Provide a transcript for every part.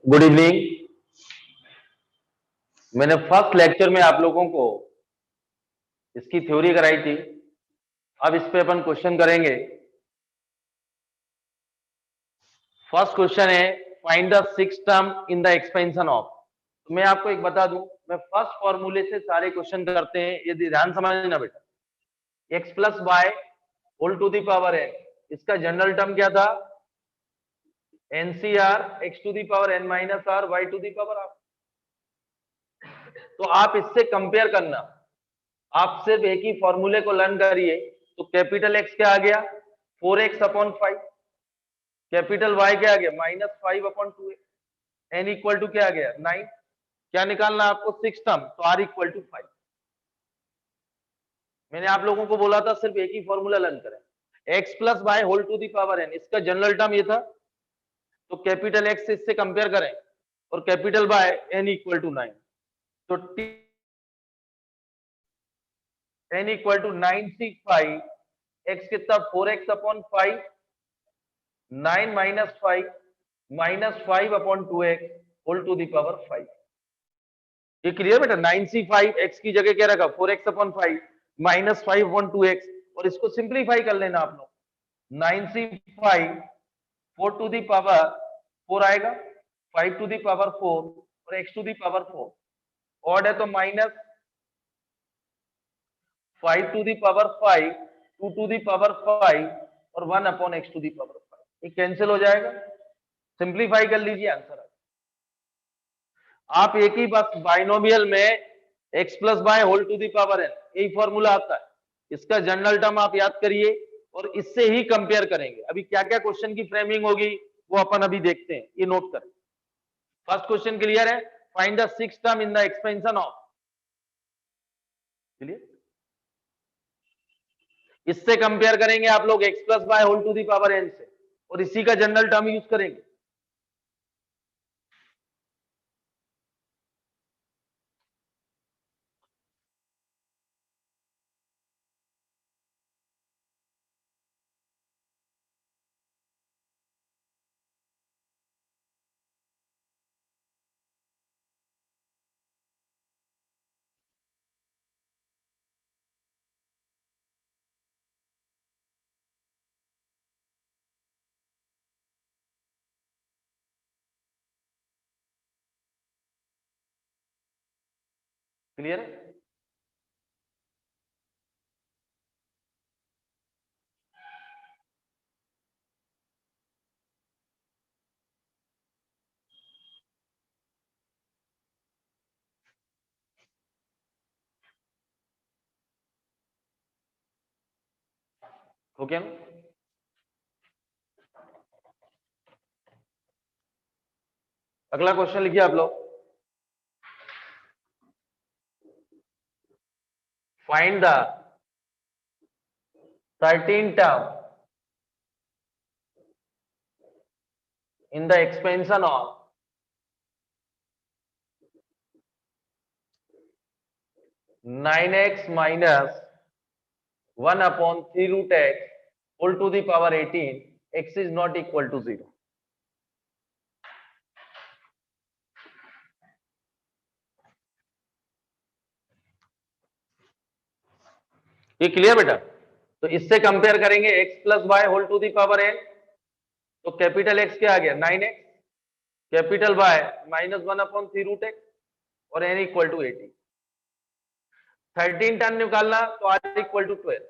Good evening. मैंने first lecture में आप लोगों को इसकी थ्योरी कराई थी। अब इस पे अपन क्वेश्चन करेंगे। फर्स्ट क्वेश्चन है find the six term in the expansion of. तो मैं आपको एक बता दूं, मैं फर्स्ट फॉर्मूले से सारे क्वेश्चन करते हैं, यदि ध्यान समझना बेटा। X plus y whole to the power n, इसका जनरल टर्म क्या था? NCR x to the power n minus r y to the power r. तो आप इससे कंपेयर करना, आप सिर्फ एक ही फॉर्मूले को लर्न करिए। तो कैपिटल एक्स क्या आ गया? 4x upon 5। कैपिटल वाई क्या आ गया? -5/2x। एन इक्वल टू क्या आ गया? 9। क्या निकालना आपको? 6 टर्म। तो आर इक्वल टू 5। मैंने आप लोगों को बोला था सिर्फ एक ही फॉर्मूला लर्न करें। X plus y whole to the power n, इसका जनरल टर्म ये था। तो कैपिटल एक्स इससे कंपेयर करें और capital y n equal to 9। तो n equal to 9c5, x कितना? 4x upon 5, 9 minus 5 -5/2x whole to the power 5। ये क्लियर बेटा? 9c5 x की जगह क्या रखा? 4x upon 5 -5/2x। और इसको सिंप्लीफाई कर लेना आप लोग। 9c5 4 टू दी पावर 4 आएगा, 5 टू दी पावर 4 और x to the power 4। Odd है तो minus 5 to the power 5, 2 to the power 5 और 1 upon x to the power 5। ये कैंसिल हो जाएगा। सिंप्लीफाई कर लीजिए, आंसर। आप एक ही बस बाइनोमियल में x plus y whole to the power n, यही फॉर्मूला आता है। इसका जनरल टर्म आप याद करिए और इससे ही कंपेयर करेंगे। अभी क्या क्या क्वेश्चन की फ्रेमिंग होगी वो अपन अभी देखते हैं, ये नोट करें। फर्स्ट क्वेश्चन क्लियर है? Find the six term in the expansion of. Clear? इससे कंपेयर करेंगे आप लोग x plus y whole to the power एन से, और इसी का जनरल टर्म यूज करेंगे। क्लियर है? हो गया? अगला क्वेश्चन लिखिए आप लोग। Find the 13 term in the expansion of 9x minus 1 upon 3 root x whole to the power 18, x is not equal to 0। ये क्लियर बेटा? तो इससे कंपेयर करेंगे x plus y whole to the power n। तो capital x क्या आ गया? 9x, capital y -1 upon 3 root x और n इक्वल टू 18। 13 टर्म निकालना तो r इक्वल टू 12।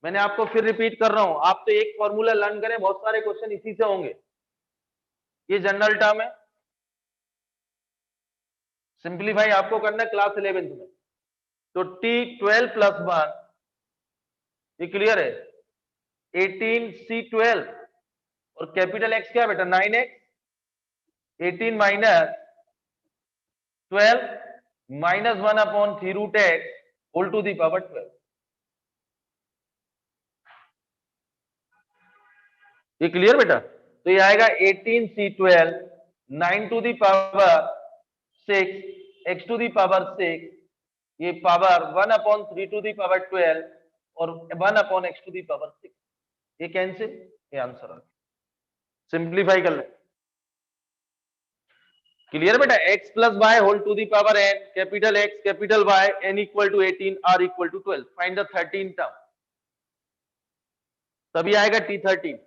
मैंने आपको फिर रिपीट कर रहा हूं, आप तो एक फॉर्मूला लर्न करें, बहुत सारे क्वेश्चन इसी से होंगे। ये जनरल टर्म है, सिंप्लीफाई आपको करना है क्लास 11th में। तो t12 प्लस 1, ये क्लियर है? 18c12 और कैपिटल x क्या बेटा? 9x, 18 minus 12 -1 upon 3 root x whole to the power 12। ये क्लियर बेटा? तो ये आएगा 18c12 9 to the power 6 x to the power 6, ये power 1 upon 3 to the power 12 और 1 upon x to the power 6। ये कैंसिल, ये आंसर आ गया। सिंप्लीफाई कर ले। क्लियर बेटा, x plus y whole to the power n, capital X capital Y, n equal to 18, r equal to 12, find the 13 term, तभी आएगा T13।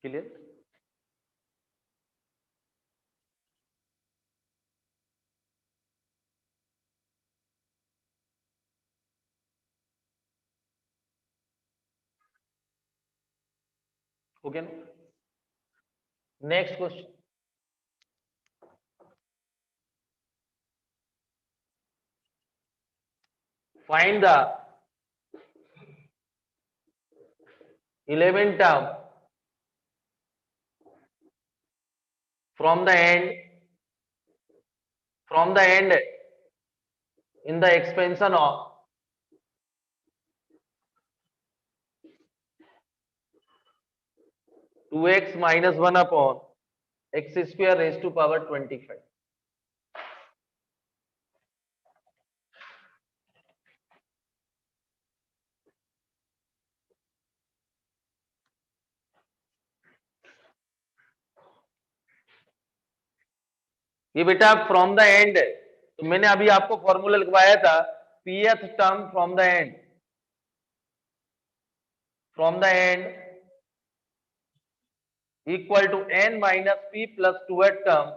Clear, हो गया ना। Next question, find the 11 term from the end in the expansion of 2x minus 1 upon x square raised to power 25। ये बेटा from the and है, तो मैंने अभी आपको फॉर्मूला लिखवाया था, pth term from the end, from the end equal to n minus p plus 2th term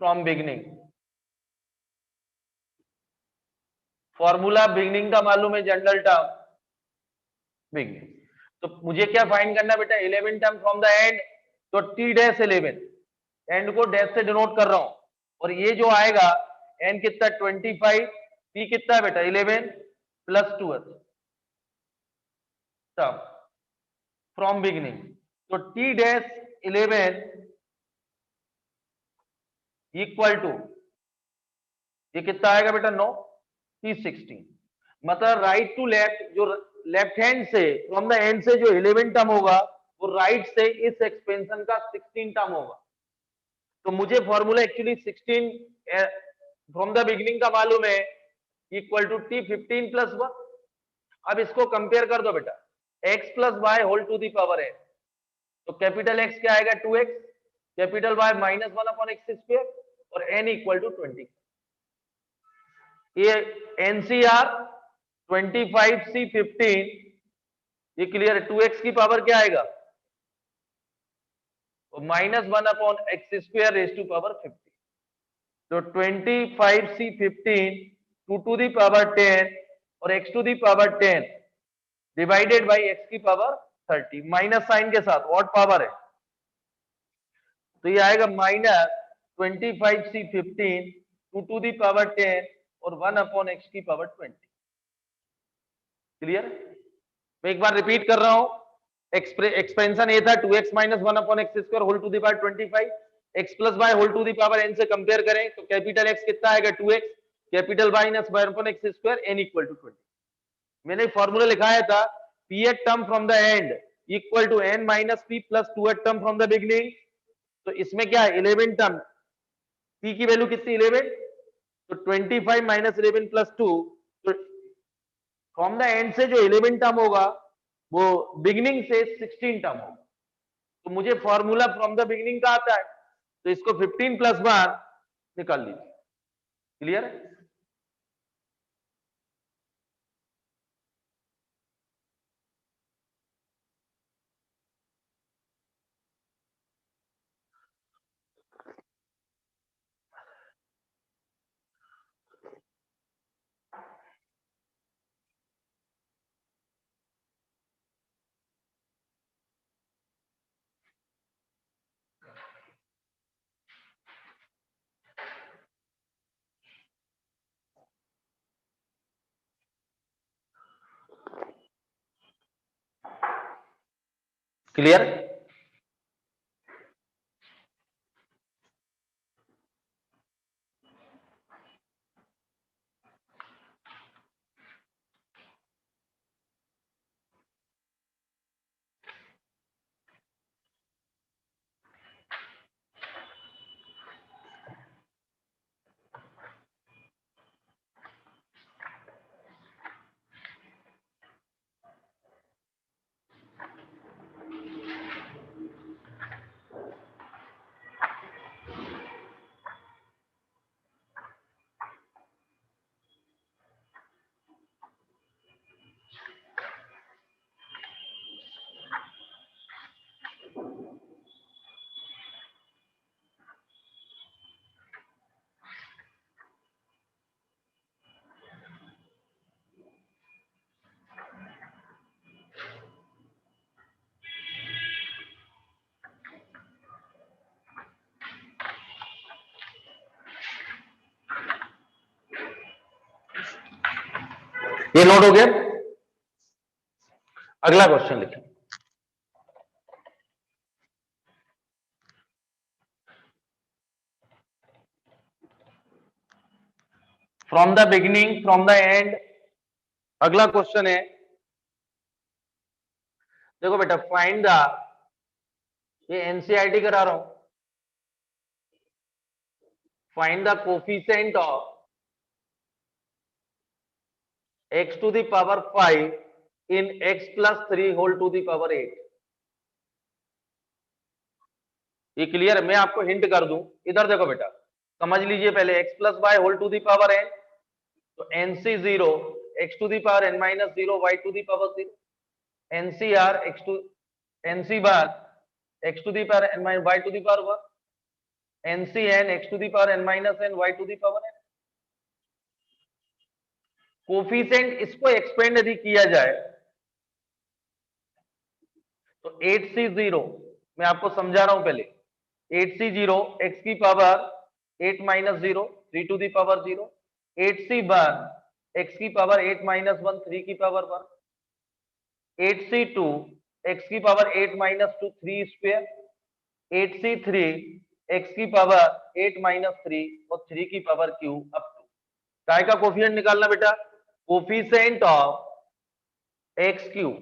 from beginning. Formula beginning का मालूम है, जनरल टर्म बिगनिंग। तो मुझे क्या फाइंड करना बेटा, 11 टर्म फ्रॉम द एंड, तो t डैश 11, एंड को डैश से डिनोट कर रहा हूं, और ये जो आएगा n कितना 25, p कितना है बेटा 11 प्लस 2 टर्म फ्रॉम बिगिनिंग, तो t डैश 11 इक्वल टू, ये कितना आएगा बेटा 9, t16। मतलब राइट टू लेफ्ट, जो लेफ्ट हैंड से फ्रॉम द एंड से जो 11 टर्म होगा, वो राइट से इस एक्सपेंशन का 16 टर्म होगा। तो मुझे formula actually 16 from the beginning का मालूम है, इक्वल टू t15 प्लस 1। अब इसको कंपेयर कर दो बेटा, x plus y whole to the power है, तो कैपिटल X क्या आएगा 2x, capital Y minus 1 upon x square, और n इक्वल टू 20। ये NCR 25C15, ये क्लियर है। 2x की पावर क्या आएगा, minus 1 upon x square raise to power 50, तो 25C15 2 टू दी पावर 10 और x to the power 10 divided by x की पावर 30, माइनस साइन के साथ, ऑड पावर है, तो ये आएगा minus 25C15 2 to the power 10 और 1 अपॉन x की पावर 20। क्लियर, मैं एक बार रिपीट कर रहा हूं, एक्सपेंशन ये था 2x minus 1 upon x square whole to the power 25, x plus y whole to the power n से कंपेयर करें तो कैपिटल X कितना आएगा 2x, capital Y minus 1 upon x square n equal to 20। मैंने formula लिखाया था pth term from the end equal to n minus p plus 2th term from the beginning. तो इसमें क्या है 11 टर्म, p की वैल्यू कितनी 11, तो 25 माइनस 11 प्लस 2, तो फ्रॉम द एंड से जो 11 टर्म होगा वो बिगिनिंग से 16 टर्म होगा। तो मुझे फॉर्मूला फ्रॉम द बिगिनिंग का आता है, तो इसको 15 प्लस 1 निकाल लीजिए। क्लियर है, क्लियर। ये नोट हो गया। अगला क्वेश्चन लिखें। From the beginning from the and. अगला क्वेश्चन है, देखो बेटा, फाइंड द, ये एनसीईआरटी करा रहा हूं, find the coefficient of x to the power 5 in x plus 3 whole to the power 8। ये क्लियर है? मैं आपको हिंट कर दूं, इधर देखो बेटा, समझ लीजिए पहले x plus y whole to the power n, तो nc 0 x to the power n minus 0 y to the power 0, ncr x to nc बार x to the power n minus y to the power 1, ncn x to the power n minus n y to the power n। Coefficient इसको expand यदि किया जाए तो 8c0, मैं आपको समझा रहा हूं पहले, 8c0 x की power 8 minus 0 3 to the power 0, 8c1 x की पावर 8 माइनस 1 3 की पावर 1, 8c2 x की power 8 minus 2 3 square, 8c3 x की पावर 8 माइनस 3 और 3 की पावर क्यूब अप टू। काय का कोफिशिएंट निकालना बेटा? Coefficient of x cube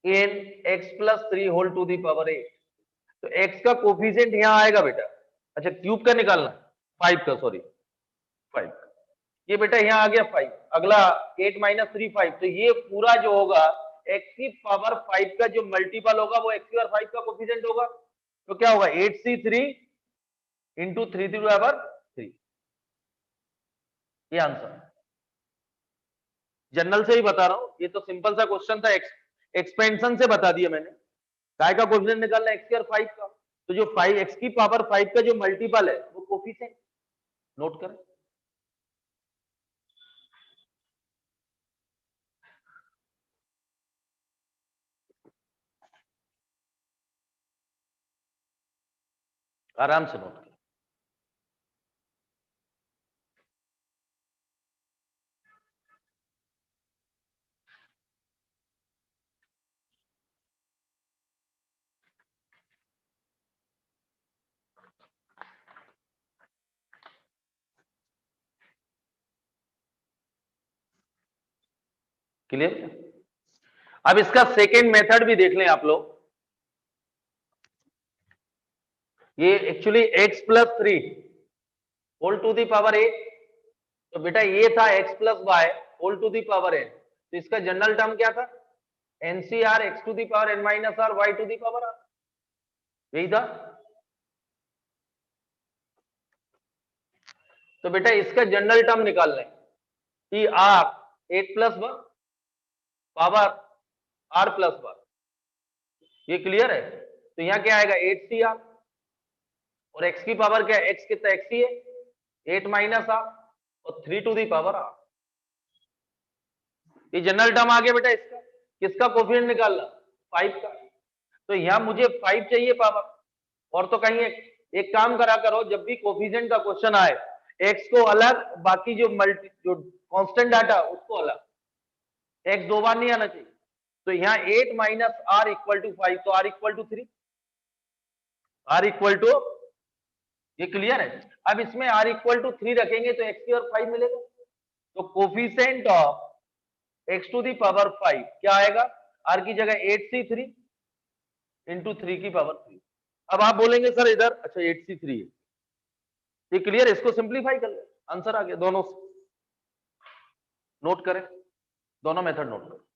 in x plus 3 whole to the power 8। तो x का कोफिशिएंट यहां आएगा बेटा, अच्छा क्यूब का निकालना, 5 का, सॉरी 5, ये बेटा यहां आ गया 5, अगला 8 माइनस 3 5, तो ये पूरा जो होगा x की पावर 5 का जो मल्टीपल होगा वो x की पावर 5 का कोफिशिएंट होगा, तो क्या होगा 8c3 इंटू 3 टू पावर 3, ये आंसर। जनरल से ही बता रहा हूं, ये तो सिंपल सा क्वेश्चन था, एक्सपेंशन से बता दिया मैंने। काय का कोफिशिएंट निकालना, एक्स की पावर 5 का, तो जो 5 एक्स की पावर 5 का जो मल्टीपल है वो कोफिशिएंट, नोट करें। आराम से नोट करें। क्लियर? अब इसका सेकेंड मेथड भी देख लें आप लोग। ये actually x plus 3 whole to the power 8, तो बेटा ये था x plus y whole to the power n, तो इसका जनरल टर्म क्या था? NCR x to the power n minus r y to the power r, यही था। तो बेटा इसका जनरल टर्म निकालना है कि r 8 plus 1 power r plus 1, ये क्लियर है? तो यहां क्या आएगा 8cr, और x की पावर क्या है, x कितना x ही है, 8 माइनस आर और 3 टू दी पावर आर, ये जनरल टर्म आ गया बेटा इसका। किसका कोफिशिएंट निकालना? 5 का। तो यहां मुझे 5 चाहिए पावर, और तो कहीं एक काम करा करो, जब भी कोफिशिएंट का क्वेश्चन आए x को अलग, बाकी जो कांस्टेंट डाटा उसको अलग, x दो बार नहीं आना चाहिए। तो यहाँ 8 माइनस आर इक्वल टू 5, तो r equal to 3, r equal to, ये क्लियर है? अब इसमें आर इक्वल टू 3 रखेंगे तो x की और 5 मिलेगा, तो coefficient of x to the power 5 क्या आएगा? r की जगह 8c3 इंटू 3 की पावर 3। अब आप बोलेंगे सर इधर, अच्छा 8c3 है, ये क्लियर है? इसको सिंप्लीफाई कर ले, आंसर आ गया। दोनों नोट करें, दोनों मेथड नोट करें।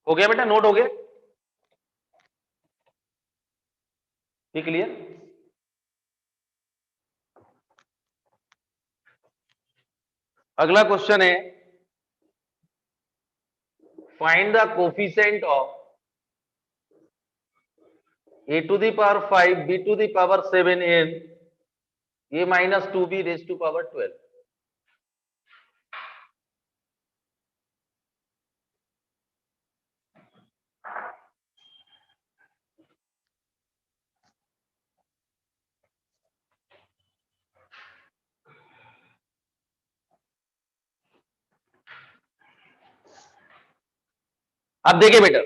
हो गया बेटा, नोट हो गया, ये क्लियर? अगला क्वेश्चन है, find the coefficient of a to the power 5 b to the power 7 n a minus 2b raised to power 12. अब देखिए बेटा,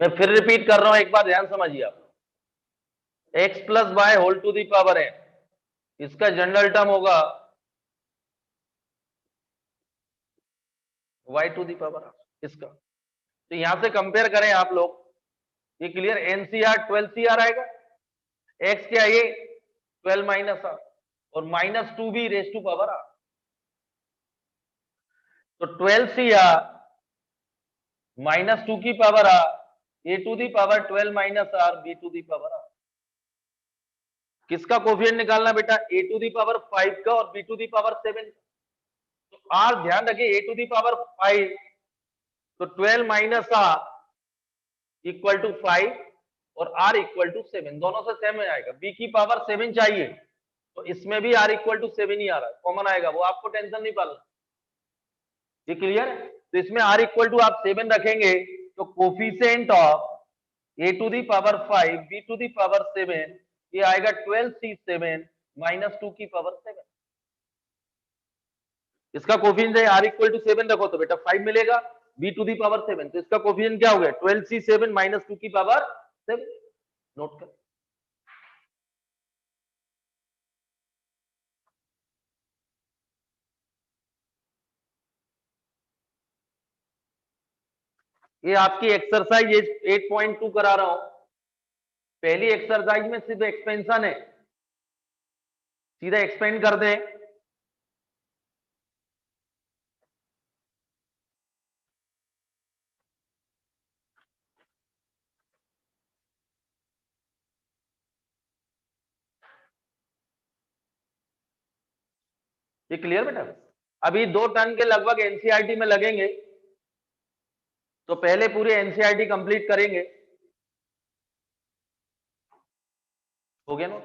मैं फिर रिपीट कर रहा हूं, एक बार ध्यान समझिए आप। x plus y whole to the power n, इसका जनरल टर्म होगा y टू दी पावर इसका। तो यहां से कंपेयर करें आप लोग, ये क्लियर, एनसीआर 12 सीआर आएगा, x क्या ये 12 माइनस आर और minus 2b raise to power r. तो 12 सीआर माइनस 2 की power r a to the power 12 minus r b to the power r. किसका कोफिशिएंट निकालना बेटा? ए टू दी पावर 5 का और बी टू दी पावर 7 का। तो आर ध्यान रखिए, ए टू दी पावर 5 तो 12 माइनस आर इक्वल टू 5 और आर इक्वल टू 7, दोनों से सेम आएगा। बी की पावर 7 चाहिए तो इसमें भी आर इक्वल टू 7 ही आ रहा है, कॉमन आएगा, वो आपको टेंशन नहीं पालना। ये क्लियर है? तो इसमें आर इक्वल टू आप 7 रखेंगे तो coefficient of a to the power 5 b to the power 7 ये आएगा 12c7 माइनस 2 की पावर 7। इसका कोफिशिएंट है आर इक्वल टू 7 रखो तो बेटा 5 मिलेगा, बी टू दी पावर 7, तो इसका कोफिशिएंट क्या हो गया 12c7 माइनस 2 की पावर 7। नोट कर, ये आपकी एक्सरसाइज 8.2 करा रहा हूं। पहली एक्सरसाइज में सिर्फ एक्सपेंशन है, सीधा एक्सपेंड कर दें। ये क्लियर बेटा? अभी 2 टन के लगभग एनसीईआरटी में लगेंगे, तो पहले पूरे एनसीईआरटी कंप्लीट करेंगे। हो गया note?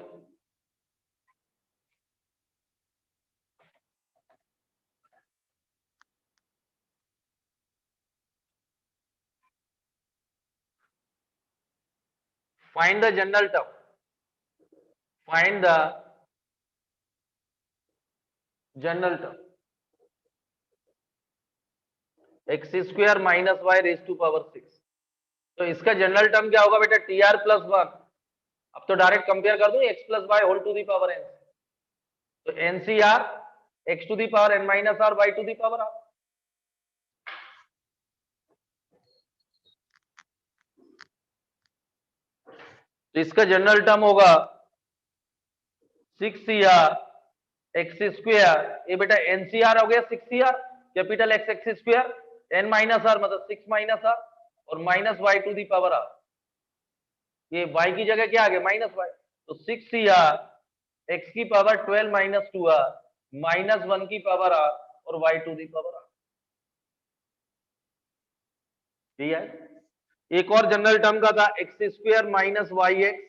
Find the general term, find the general term x square minus y raise to power 6। तो इसका जनरल टर्म क्या होगा बेटा? T R plus 1। अब तो डायरेक्ट कंपेयर कर दूं x plus y whole to the power n. तो NCR x to the power n minus r y to the power r. तो इसका जनरल टर्म होगा 6cr एक्स स्क्वायर, ये बेटा एनसीआर हो गया 6cr capital x x square, n minus r मतलब 6 minus r और minus y to the power r. ये y की जगह क्या आ गया? Minus y. तो 6cr एक्स की पावर 12 माइनस 2r माइनस 1 की पावर r और y to the power r। ठीक है? एक और जनरल टर्म का था x square minus y x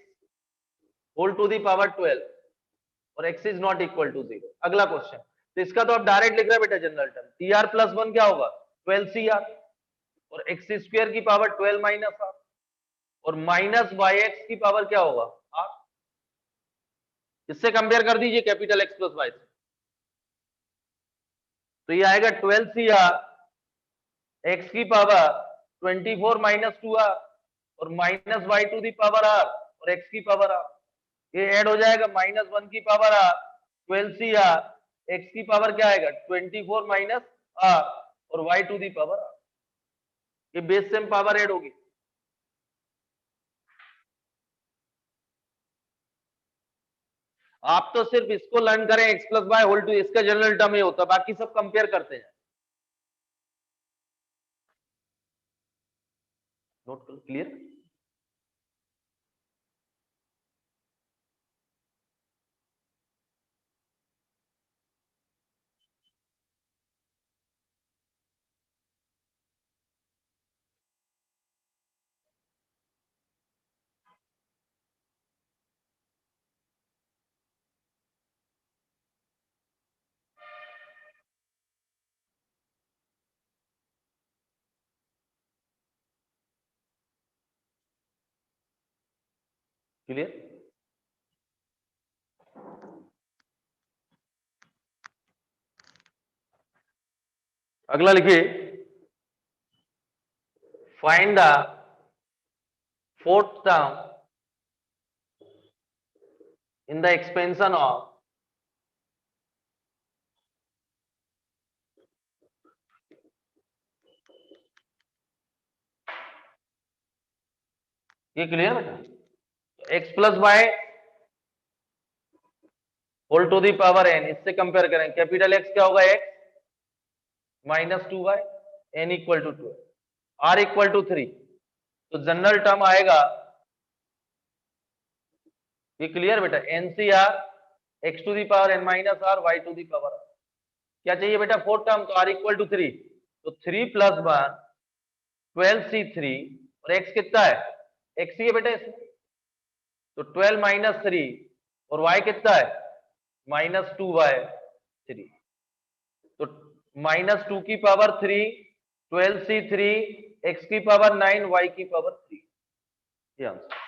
whole to the power 12 और x is not equal to 0। अगला क्वेश्चन, तो इसका तो आप डायरेक्ट लिख रहे हैं बेटा general term, T R plus 1 क्या होगा 12cr और एक्स स्क्वायर की पावर 12 माइनस आर और माइनस वाई एक्स की पावर क्या होगा आर। इससे कंपेयर कर दीजिए कैपिटल एक्स प्लस वाई से, तो ये आएगा 12cr एक्स की पावर 24 माइनस 2r और minus y to the power r और एक्स की पावर आर। ये ऐड हो जाएगा माइनस 1 की पावर आर 12cr एक्स की पावर क्या आएगा 24 माइनस आर और y to the power r. ये बेस सेम पावर ऐड होगी। आप तो सिर्फ इसको लर्न करें x plus y whole to, इसका जनरल टर्म ये होता है, बाकी सब कंपेयर करते हैं। Note clear? क्लियर? अगला लिखिए, find the fourth term in the expansion of ये क्लियर बेटा? x plus y whole to the power n, इससे कंपेयर करें, कैपिटल X क्या होगा? x minus 2y, n equal to 2, r equal to 3, तो general term आएगा, ये clear बेटा? NCR x to the power n minus r y to the power, क्या चाहिए बेटा? फोर्थ टर्म, तो r इक्वल टू 3, तो 3 प्लस 1 12c3, और x कितना है? x ही है बेटा इसमें, तो 12 माइनस 3, और y कितना है? माइनस 2y3, तो माइनस 2 की पावर 3, 12c3, x की पावर 9, y की पावर 3, ये आंसर।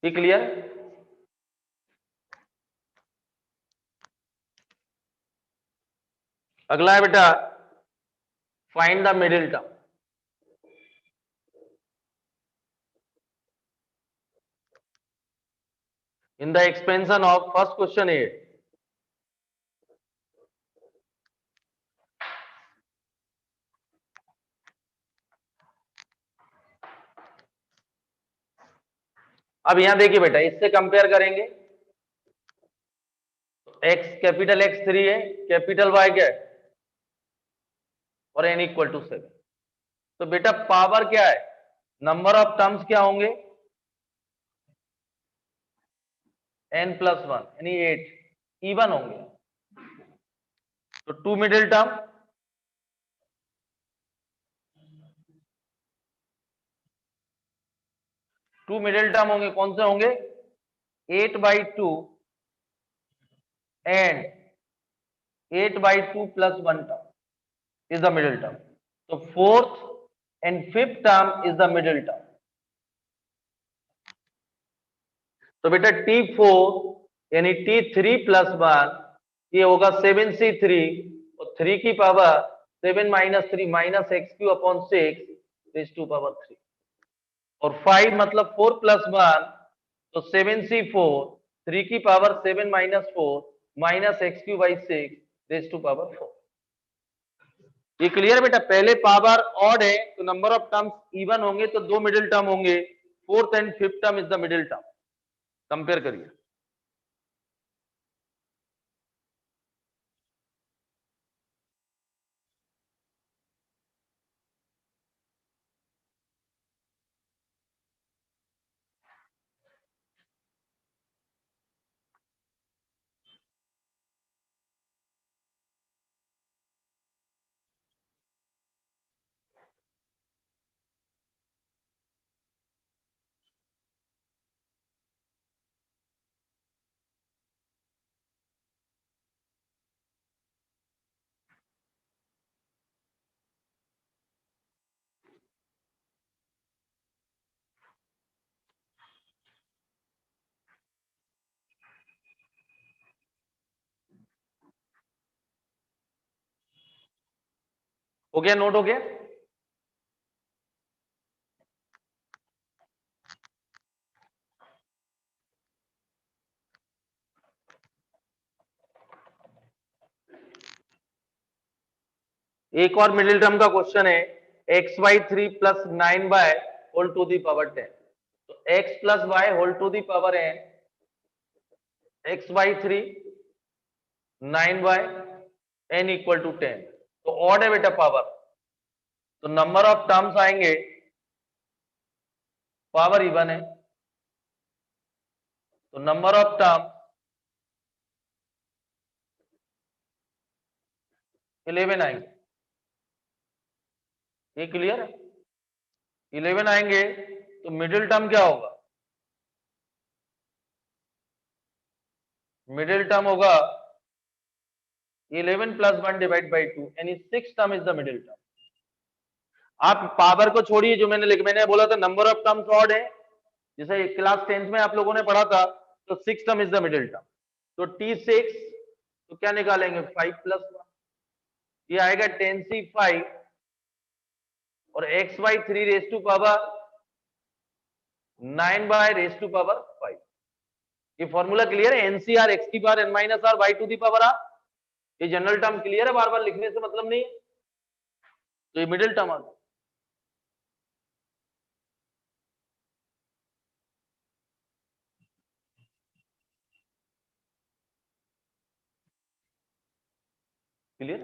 ये क्लियर? अगला है बेटा, find the middle term. In the expansion of, first question है, अब यहां देखिए बेटा, इससे कंपेयर करेंगे, x कैपिटल X 3 है, कैपिटल Y क्या है, और n इक्वल टू 7, तो बेटा पावर क्या है? नंबर ऑफ टर्म्स क्या होंगे? n प्लस 1 यानी 8, इवन होंगे, तो 2 मिडिल टर्म, होंगे, कौन से होंगे? 8/2 and 8/2 plus 1 term is the middle term, तो fourth and fifth term is the middle term, तो बेटा T4 यानी T3 प्लस 1, ये होगा 7c3, और 3 की power 7 minus 3 minus x³ upon 6 raise to power 3, और 5 मतलब 4 प्लस 1, तो 7c4, 3 की power 7 minus 4 minus x³ by 6 raise to power 4। ये क्लियर बेटा? पहले पावर ऑड है तो नंबर ऑफ टर्म्स इवन होंगे, तो 2 मिडिल टर्म होंगे, fourth and fifth term is the middle term, compare करिए। हो गया? नोट हो गया? एक और मिडिल टर्म का क्वेश्चन है, x/3 plus 9y whole to the power 10, तो x plus y whole to the power n, x/3 9y n equal to 10, तो ऑड है बेटा पावर, तो नंबर ऑफ टर्म्स आएंगे, पावर इवन है, तो नंबर ऑफ टर्म 11 आएंगे। ये क्लियर है? 11 आएंगे तो मिडिल टर्म क्या होगा? मिडिल टर्म होगा 11 + 1 / 2 यानी 6 term is the middle term. आप पावर को छोड़िए, जो मैंने बोला था नंबर ऑफ टर्म्स ऑड है, जैसे क्लास 10th में आप लोगों ने पढ़ा था, तो 6 term is the middle term. तो T6 तो क्या निकालेंगे? 5 + 1, ये आएगा 10C5 और x/3 9/5। ये फॉर्मूला क्लियर है? NCR x⁻n−r/r। ये जनरल टर्म क्लियर है? बार बार लिखने से मतलब नहीं है। तो ये मिडिल टर्म आ गया। क्लियर?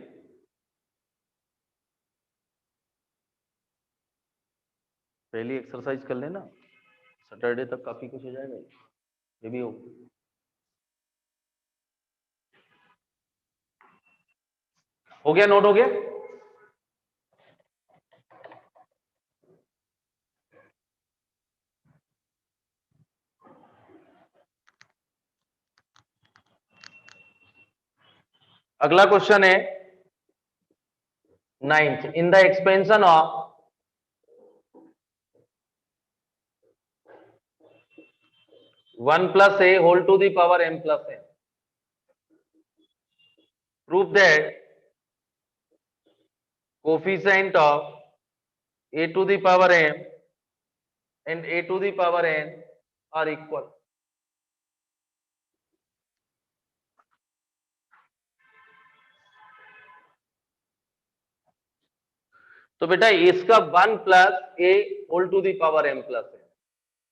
पहली एक्सरसाइज कर लेना, सैटरडे तक काफी कुछ हो जाएगा। ये भी हो गया? नोट हो गया? अगला क्वेश्चन है 9th। In the expansion of one plus a whole to the power m + n, prove that coefficient of a to the power m and a to the power n are equal। तो बेटा इसका 1 + a whole to the power m + n,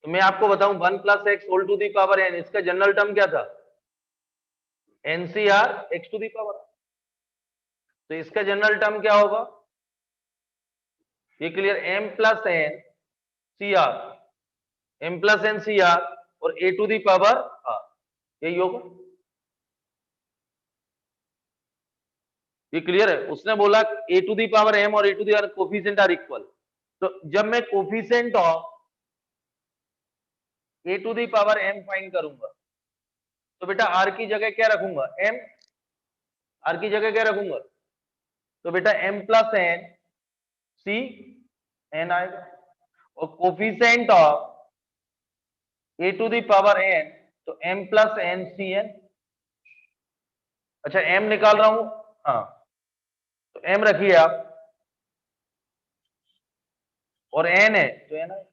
तो मैं आपको बताऊं 1 + x whole to the power n, इसका general term क्या था? NCR x to the power. तो इसका जनरल टर्म क्या होगा? ये clear? m + n CR, m + n CR और a to the power r, यही होगा। ये क्लियर है? उसने बोला a to the power m और a टू द r कोफिशिएंट आर इक्वल। तो जब मैं coefficient of a to the power m find करूंगा, तो बेटा r की जगह क्या रखूंगा? m। r की जगह क्या रखूंगा? तो बेटा m + n c n आएगा। और coefficient of a to the power n, तो m + n c n। अच्छा m निकाल रहा हूं, हाँ, तो m रखिए आप, और n है तो n आएगा।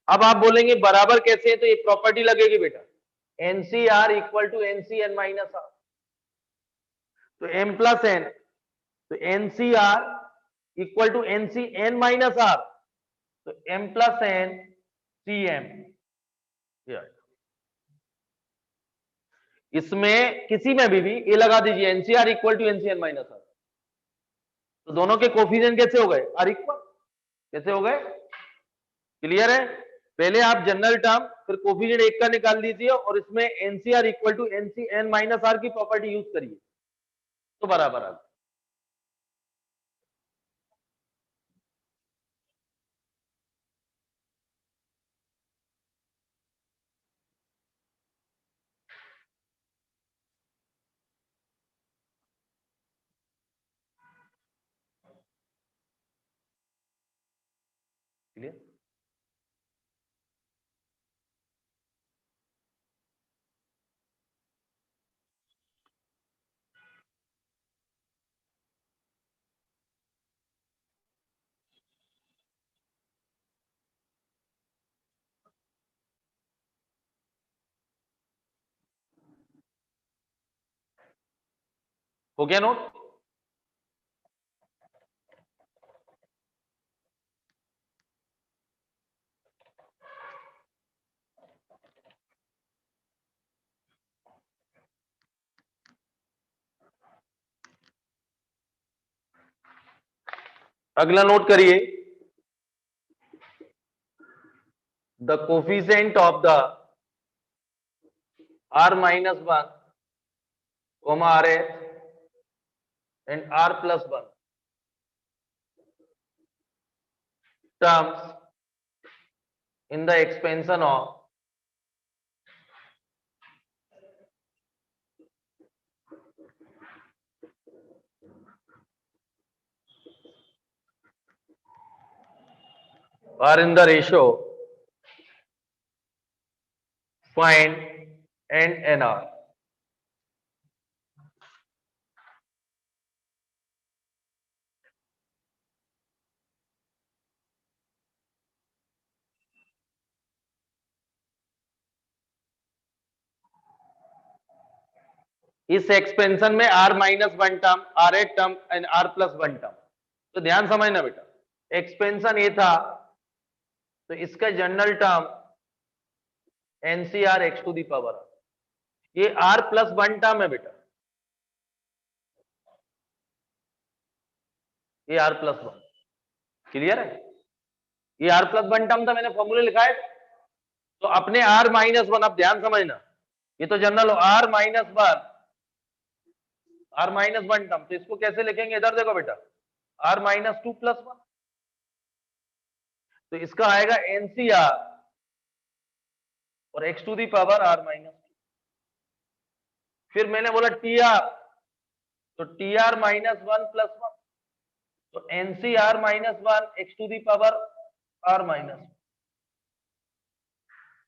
अब आप बोलेंगे बराबर कैसे है? तो ये प्रॉपर्टी लगेगी बेटा, NCR = NCn-r। तो m + n, तो NCR = NCn-r, तो m + n Cm। इसमें किसी में भी ए लगा दीजिए, NCR = NCn-r। तो दोनों के कोफिशिएंट कैसे हो गए? Are equal. कैसे हो गए? क्लियर है? पहले आप जनरल टर्म फिर कोफिशिएंट एक का निकाल लीजिए और इसमें NCR = NCn-r की प्रॉपर्टी यूज करिए, तो बराबर आ गया। क्लियर? हो गया नोट? अगला नोट करिए, the coefficient of the r - 1, r h and r plus 1 terms in the expansion of are in the ratio find and nr. इस एक्सपेंशन में r minus 1 term, r8 term and r plus 1 term. तो ध्यान समझना बेटा, expansion ये था तो इसका general term NCR x to the power, ये r प्लस 1 टर्म है बेटा, ये r प्लस 1, क्लियर है? ये r प्लस 1 टर्म था, मैंने फॉर्मूले लिखा है। तो अपने r माइनस 1, अब ध्यान समझना, ये तो जनरल हो r minus 1, r minus 1 term, तो इसको कैसे लिखेंगे? इधर देखो बेटा, r माइनस 2 प्लस 1, तो इसका आएगा एनसीआर और x to the power r minus 2। फिर मैंने बोला टीआर, तो टीआर माइनस 1 प्लस 1, तो NCR minus 1 x to the power r minus 1,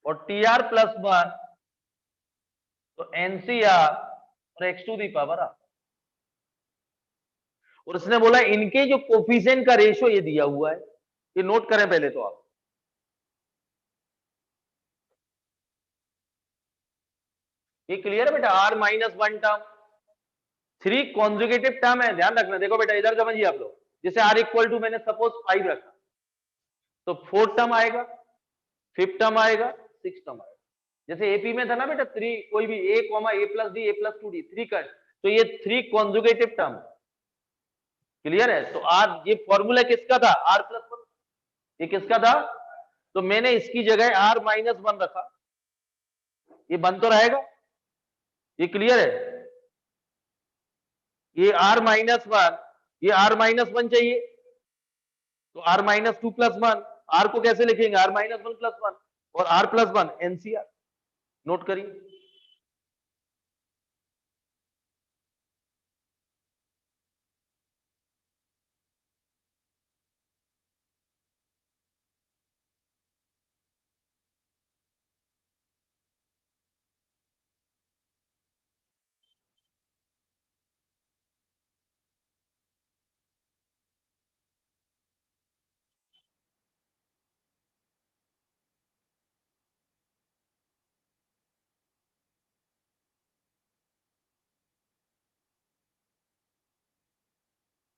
और टीआर प्लस 1 तो एनसीआर और x to the power r। और उसने बोला इनके जो कोफिशिएंट का रेशियो ये दिया हुआ है, ये नोट करें पहले तो आप। ये क्लियर है बेटा? r minus 1 term 3 conjugative term है, ध्यान रखना। देखो बेटा इधर समझिए आप लोग, जैसे r इक्वल टू मैंने सपोज 5 रखा, तो 4 टर्म आएगा, 5 टर्म आएगा, 6 टर्म आएगा। जैसे एपी में था ना बेटा 3, कोई भी a, a plus D, a plus 2d 3 का, तो ये 3 कॉन्जुगेटिव टर्म, क्लियर है? तो r, ये फॉर्मूला किसका था? r प्लस 1, ये किसका था? तो मैंने इसकी जगह r माइनस 1 रखा, ये बन तो रहेगा, ये क्लियर है? ये r माइनस 1, ये r माइनस 1 चाहिए, तो r माइनस 2 प्लस 1, r को कैसे लिखेंगे? r माइनस 1 प्लस 1, और r प्लस 1 एनसीआर, नोट करिए।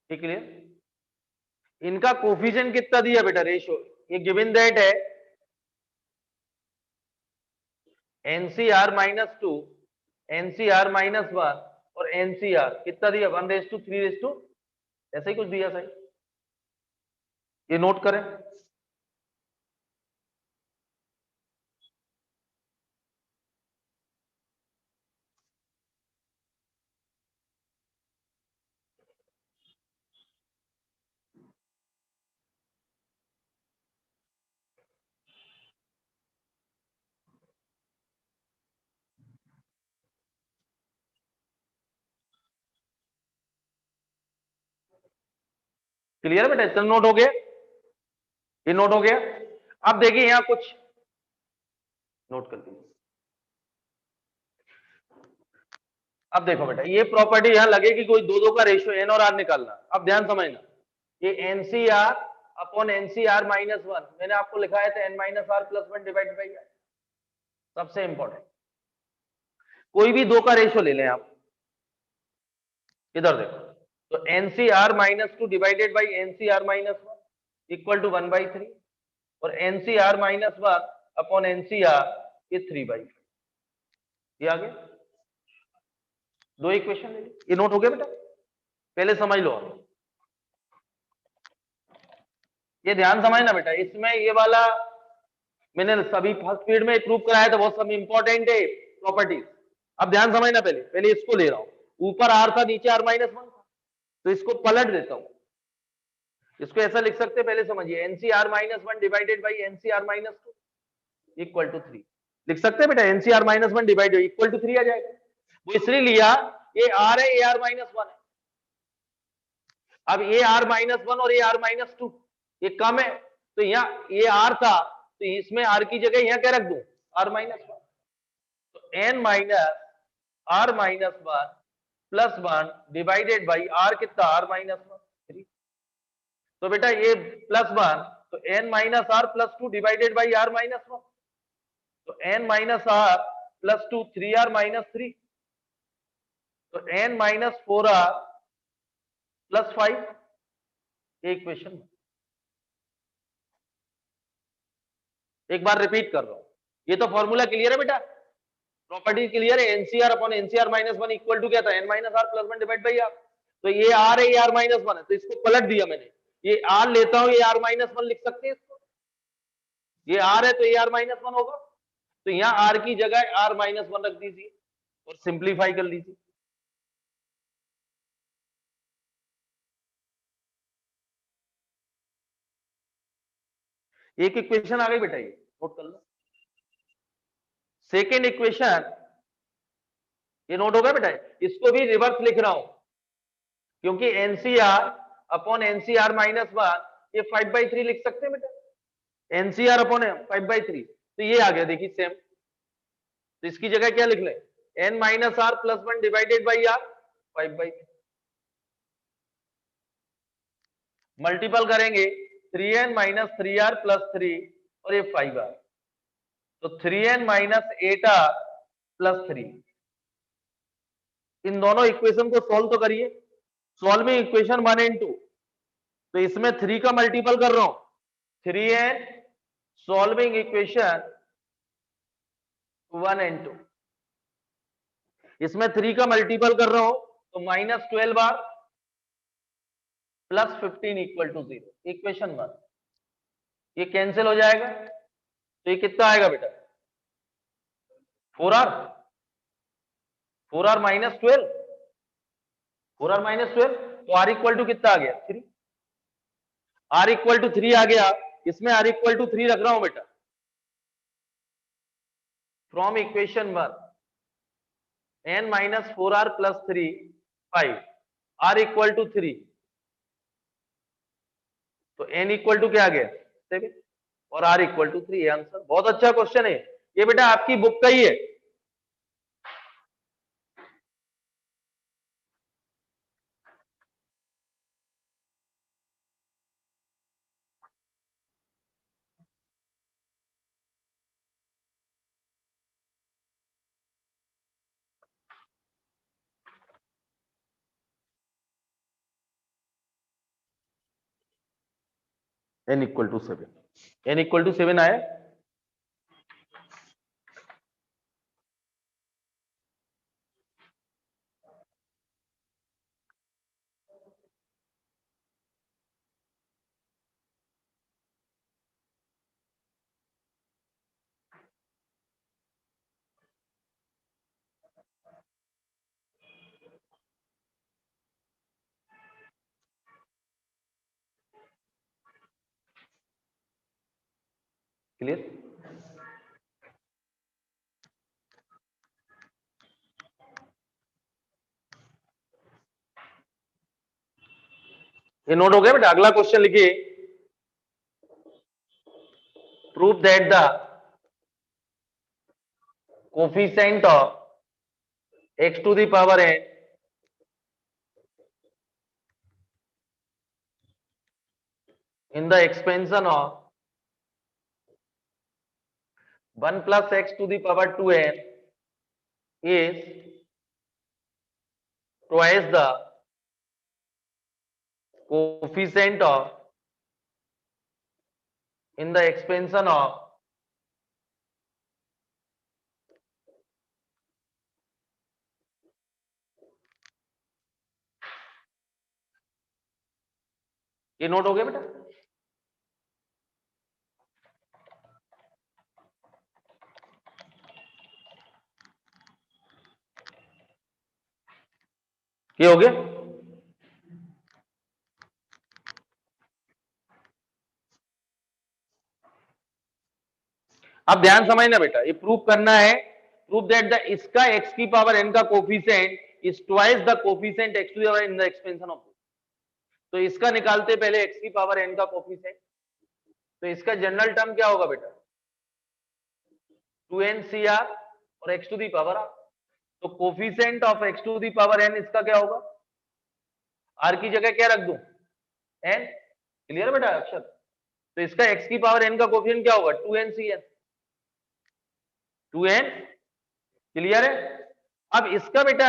क्लियर? इनका कोफिशिएंट कितना दिया बेटा? रेशियो, ये गिवन दैट है एनसीआर माइनस 2, एनसीआर माइनस 1 और एनसीआर कितना दिया? 1:3, ऐसा ही कुछ दिया सही, ये नोट करें। क्लियर है बेटा? इतना नोट हो गया, ये नोट हो गया। अब देखिए यहां कुछ नोट कर दीजिए। अब देखो बेटा, ये प्रॉपर्टी यहां लगेगी, कोई दो का रेशियो एन और आर निकालना। अब ध्यान समझना, ये एनसीआर अपॉन एनसीआर माइनस 1, मैंने आपको लिखा है था n minus r plus 1 divide by r. सबसे इंपॉर्टेंट, कोई भी दो का रेशियो ले लें आप, इधर देखो, तो NCR minus 2 divided by NCR minus 1 equal to 1/3, और एनसीआर माइनस 1 अपॉन एनसीआर ये 3/5, ये आ गया। दो इक्वेशन ले ली, ये नोट हो गया बेटा? पहले समझ लो आप, ये ध्यान समझना बेटा। इसमें ये वाला मैंने सभी फर्स्ट पीरियड में प्रूव कराया था, बहुत सब इंपॉर्टेंट है प्रॉपर्टीज। अब ध्यान समझना, पहले इसको ले रहा हूं, ऊपर आर था, नीचे आर माइनस 1 था, तो इसको पलट देता हूं, इसको ऐसा लिख सकते हैं, पहले समझिए, NCR minus one divided by NCR minus two equal to 3 लिख सकते हैं बेटा, NCR minus one divided equal to 3 आ जाएगा। वो इसलिए लिया, ये आर है, ए आर माइनस वन है। अब ए आर माइनस वन और ए आर माइनस टू ये कम है, तो यहाँ ये आर था, तो इसमें आर की जगह यहाँ क्या रख दूं, आर माइनस वन। तो n minus r minus one plus one divided by r कितना, आर माइनस वन 3। तो बेटा ये प्लस वन, तो n minus r plus two divided by r minus one, तो n minus r plus two 3r minus 3, तो n minus 4r plus 5 equation. एक बार repeat कर रहा हूं, ये तो फॉर्मूला क्लियर है बेटा, प्रॉपर्टी क्लियर है, NCR upon NCR minus one equal to क्या था, n minus r plus one divide by r. तो ये आर है, ये आर माइनस वन है, तो इसको पलट दिया मैंने, ये आर लेता हूं, ये आर माइनस वन लिख सकते हैं इसको, ये आर है तो ये आर माइनस वन होगा, तो यहां आर की जगह आर माइनस वन रख दीजिए और सिंप्लीफाई कर लीजिए। एक इक्वेशन आ गई बेटा, ये नोट कर लो। सेकेंड इक्वेशन ये नोट होगा बेटा, इसको भी रिवर्स लिख रहा हूं, क्योंकि NCR upon NCR minus one ये 5/3 लिख सकते हैं बेटा, एनसीआर अपॉन 5/3, तो ये आ गया देखिए सेम। तो इसकी जगह क्या लिख लें, n minus r plus one divided by r 5/3, multiple करेंगे 3n माइनस 3r प्लस 3 और ये 5r, तो 3n माइनस 8r प्लस 3। इन दोनों इक्वेशन को सॉल्व तो करिए, सॉल्विंग इक्वेशन 1 and 2, तो इसमें 3 का मल्टीपल कर रहा हूं, 3n सॉल्विंग इक्वेशन 1 and 2, इसमें 3 का मल्टीपल कर रहा हूं, तो minus 12r plus 15 equal to 0, equation 1। ये कैंसिल हो जाएगा, तो ये कितना आएगा बेटा, 4r, 4r minus 12, 4r minus 12, तो r इक्वल टू कितना आ गया 3, r इक्वल टू 3 आ गया, इसमें r इक्वल टू 3 रख रहा हूं बेटा, from equation 1 n minus 4r plus 3 5, r equal to 3, तो n इक्वल टू क्या आ गया 7 और r इक्वल टू 3, आंसर। बहुत अच्छा क्वेश्चन है ये बेटा, आपकी बुक का ही है। n equal to 7, n equal to 7 आया, क्लियर। ये नोट हो गया बेटा, अगला क्वेश्चन लिखिए, prove that the coefficient of x to the power n in the expansion of 1 plus x to the power 2n is twice the coefficient of in the expansion of ये note हो गया बेटा। ये हो गया, अब ध्यान समझना बेटा, ये प्रूव करना है, प्रूव दैट द इसका x की पावर n का coefficient is twice the coefficient x to the power in the expansion of. तो इसका निकालते पहले x की पावर n का कोफिशिएंट, तो इसका जनरल टर्म क्या होगा बेटा, 2ncr और x to the power r। तो coefficient of x to the power n इसका क्या होगा, r की जगह क्या रख दूं, n। क्लियर बेटा अक्षर? तो इसका x की पावर n का कोफिशिएंट क्या होगा, 2ncn, 2n। क्लियर है? अब इसका बेटा,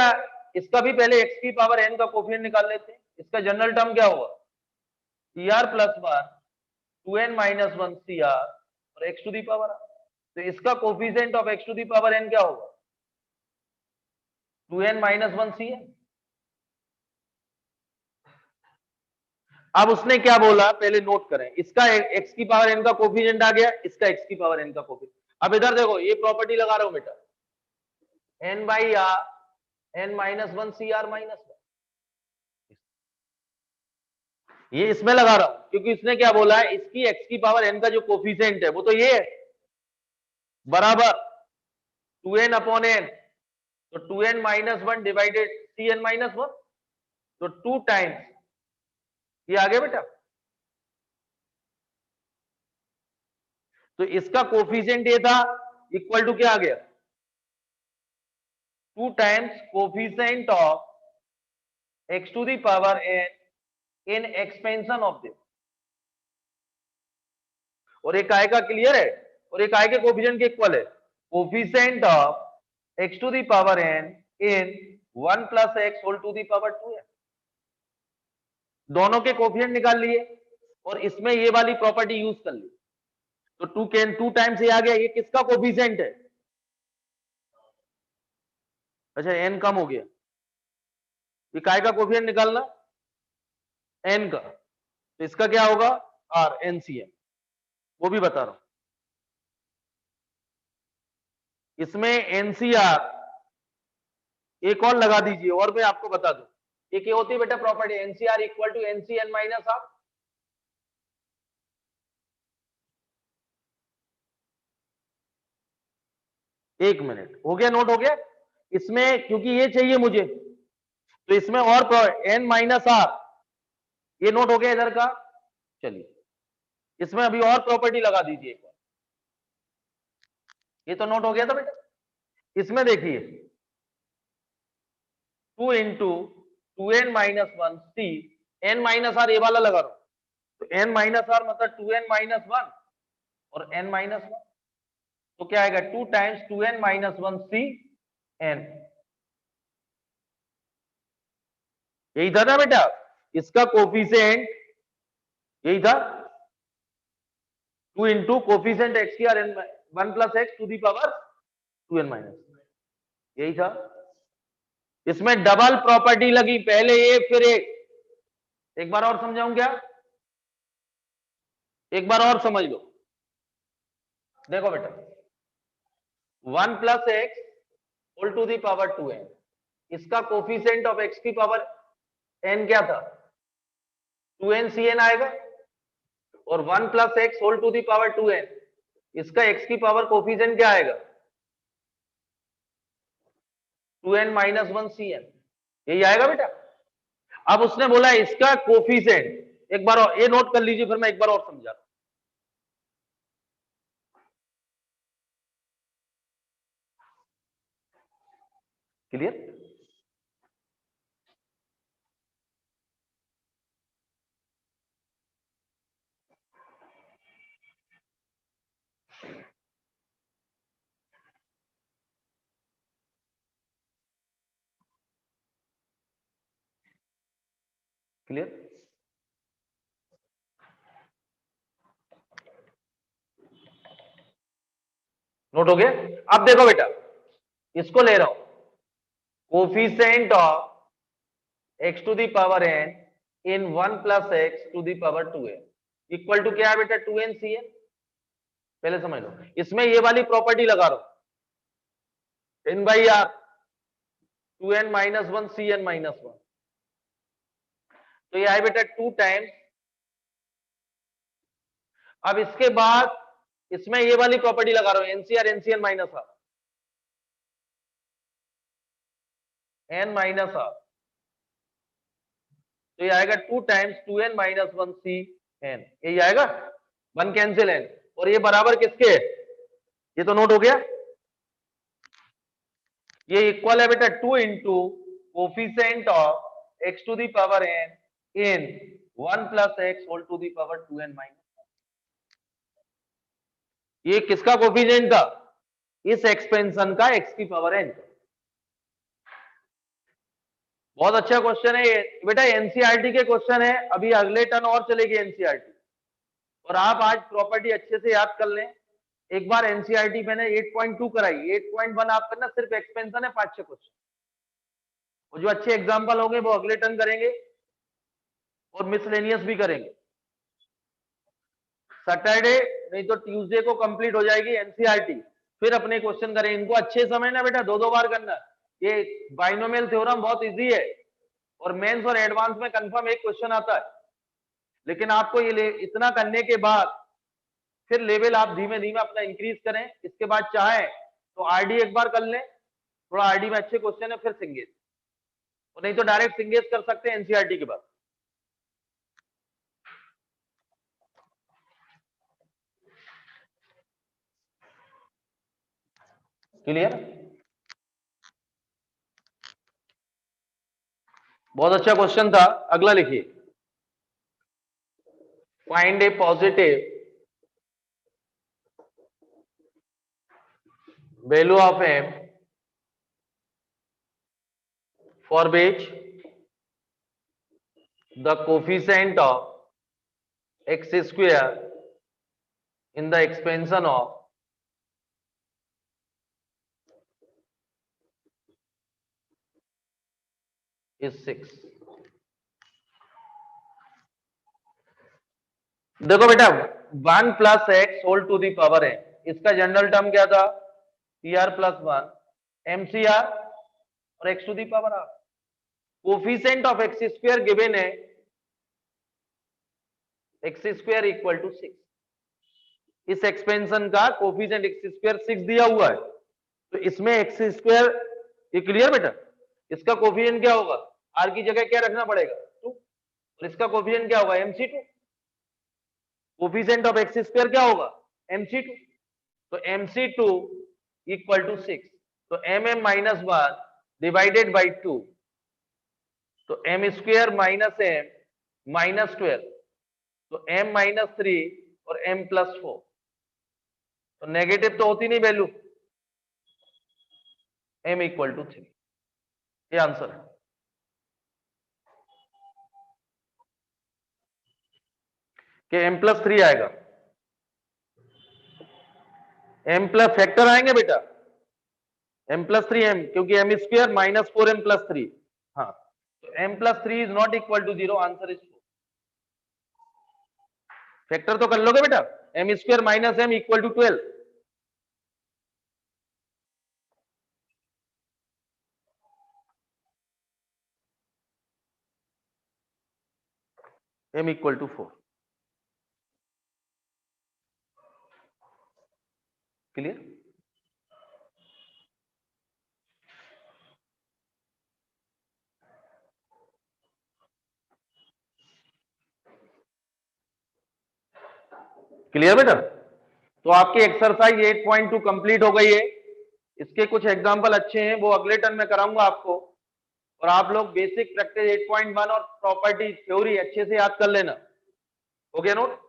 इसका भी पहले x की पावर n का कोफिशिएंट निकाल लेते हैं। इसका जनरल टर्म क्या होगा, cr plus 1 2n minus 1 cr और x to the power r। तो इसका coefficient of x to the power n क्या होगा, 2n माइनस 1 cn। अब उसने क्या बोला पहले नोट करें, इसका x की पावर n का कोफिशिएंट आ गया, इसका x की पावर n का कोफिशिएंट। अब इधर देखो, ये प्रॉपर्टी लगा रहा हूं बेटा, n by r n minus 1 cr minus 1, ये इसमें लगा रहा हूं क्योंकि इसने क्या बोला है, इसकी x की पावर n का जो कोफिशिएंट है वो तो ये है, बराबर 2n अपॉन n, तो 2n minus 1 divided cn minus 1, तो 2 टाइम्स ये आ गया बेटा। तो इसका कोफिशिएंट ये था, इक्वल टू क्या आ गया, 2 times coefficient of x to the power n in expansion of this, और एक आएगा, क्लियर है, और एक आएगा कोफिशिएंट के इक्वल है, coefficient of x to the power n in 1 plus x whole to the power 2n। दोनों के कोफिशिएंट निकाल लिए और इसमें ये वाली प्रॉपर्टी यूज कर ली, तो 2 टाइम्स ये आ गया। ये किसका कोफिशिएंट है, अच्छा n कम हो गया, ये काय का कोफिशिएंट निकालना, n का, तो इसका क्या होगा, r NCM, वो भी बता रहा हूं। इसमें NCR एक और लगा दीजिए, और मैं आपको बता दूं, ये क्या होती है बेटा property, NCR equal to NCN minus r। एक मिनट, हो गया, नोट हो गया। इसमें क्योंकि ये चाहिए मुझे, तो इसमें और n माइनस r, ये नोट हो गया इधर का। चलिए इसमें अभी और प्रॉपर्टी लगा दीजिए एक बार, ये तो नोट हो गया था बेटा। इसमें देखिए 2 into 2n minus 1 c, n minus r ये वाला लगा रहा हूं, तो n माइनस आर मतलब 2n माइनस 1 और n माइनस 1, तो क्या आएगा 2 times 2n minus 1 c n। यही था ना बेटा, इसका कोफिशिएंट यही था, 2 इंटू कोफिशिएंट एक्स की r n 1 plus x to the power 2n minus, यही था। इसमें डबल प्रॉपर्टी लगी, पहले ये फिर एक बार और समझाऊं क्या, एक बार और समझ लो। देखो बेटा 1 plus x whole to the power 2n, इसका कोफिशिएंट ऑफ x की पावर n क्या था, 2ncn आएगा, और 1 plus x whole to the power 2n, इसका x की पावर कोफिशिएंट क्या आएगा, 2n माइनस 1 cn, यही आएगा बेटा। अब उसने बोला इसका कोफिशिएंट, एक बार और ये नोट कर लीजिए, फिर मैं एक बार और समझा रहा हूं। क्लियर? क्लियर? नोट हो गया? अब देखो बेटा, इसको ले रहा हूं, coefficient of x to the power n in 1 plus x to the power 2n equal to क्या है बेटा, 2ncn। पहले समझ लो, इसमें ये वाली प्रॉपर्टी लगा रहा हूं, n by r 2n minus 1 cn minus 1, तो ये आए बेटा 2 टाइम्स। अब इसके बाद इसमें ये वाली प्रॉपर्टी लगा रहा हूं, NCR NCN minus r, n minus r, तो ये आएगा 2 times 2n minus 1 C N, यही आएगा, 1 कैंसिल एन, और ये बराबर किसके है, ये तो नोट हो गया, ये इक्वल है बेटा 2 into coefficient of x to the power n in 1 plus x whole to the power 2n minus, ये किसका कोफिशिएंट था, इस एक्सपेंशन का x की पावर n। बहुत अच्छा क्वेश्चन है ये बेटा, एनसीईआरटी के क्वेश्चन है, अभी अगले टर्न और चलेगी एनसीईआरटी, और आप आज प्रॉपर्टी अच्छे से याद कर लें। एक बार एनसीईआरटी मैंने 8.2 कराई, 8.1 आप करना, सिर्फ एक्सपेंशन है 5-6 क्वेश्चन, और जो अच्छे एग्जाम्पल होंगे वो अगले टर्न करेंगे और मिसलेनियस भी करेंगे। सैटरडे नहीं तो ट्यूसडे को कंप्लीट हो जाएगी एनसीईआरटी, फिर अपने क्वेश्चन करें, इनको अच्छे समझना बेटा, 2-2 बार करना। ये बाइनोमियल थ्योरम बहुत इजी है, और मेंस और एडवांस में कंफर्म एक क्वेश्चन आता है, लेकिन आपको ये इतना करने के बाद फिर लेवल आप धीमे धीमे अपना इंक्रीज करें। इसके बाद चाहे तो आरडी एक बार कर लें, थोड़ा आरडी में अच्छे क्वेश्चन है, फिर सिंगेज, और नहीं तो डायरेक्ट सिंगेज कर सकते हैं एनसीईआरटी के बाद। क्लियर, बहुत अच्छा क्वेश्चन था। अगला लिखिए, find A positive value of m for which the coefficient of x square in the expansion of is 6। देखो बेटा 1 plus x whole to the power है, इसका जनरल टर्म क्या था, p r plus 1 m c r और x to the power r. Coefficient of x square given है, x square equal to 6, इस expansion का कोफिशिएंट एक्स स्क्वायर 6 दिया हुआ है, तो इसमें एक्स स्क्वायर, ये क्लियर बेटा, इसका कोफिशिएंट क्या होगा, आर की जगह क्या रखना पड़ेगा 2, और इसका कोफिशिएंट क्या होगा mc2, coefficient of x square क्या होगा mc2, तो mc2 इक्वल टू 6, तो mm माइनस 1 डिवाइडेड बाई 2, तो m square minus m minus 12, तो m माइनस 3 और m प्लस 4, तो नेगेटिव तो होती नहीं वैल्यू, m इक्वल टू 3, ये आंसर है। कि m प्लस 3 आएगा, m प्लस फैक्टर आएंगे बेटा, m प्लस 3 m, क्योंकि m square minus 4m plus 3, हाँ, तो m plus 3 is not equal to 0, answer is 4। Factor तो कर लोगे बेटा, m square minus m equal to 12, m equal to 4। Clear, clear बेटा, तो आपकी एक्सरसाइज 8.2 कंप्लीट हो गई है। इसके कुछ एग्जांपल अच्छे हैं, वो अगले टर्न में कराऊंगा आपको, और आप लोग बेसिक प्रैक्टिस 8.1 और प्रॉपर्टी थ्योरी अच्छे से याद कर लेना, हो गया नोट।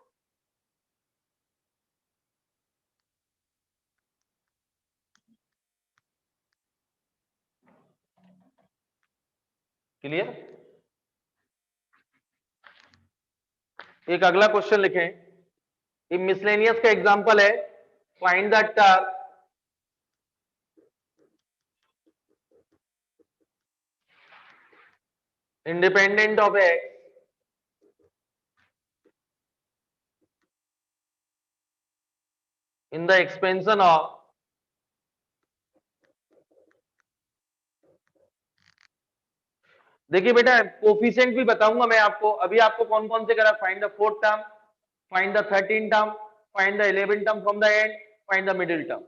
क्लियर, एक अगला क्वेश्चन लिखें, ये मिसलेनियस का एग्जांपल है, find the term independent of x in the expansion of देखिए बेटा कोफिशिएंट भी बताऊंगा मैं आपको, अभी आपको कौन कौन से करा, find the 4th term, find the 13th term, find the 11 term from the and, find the middle term,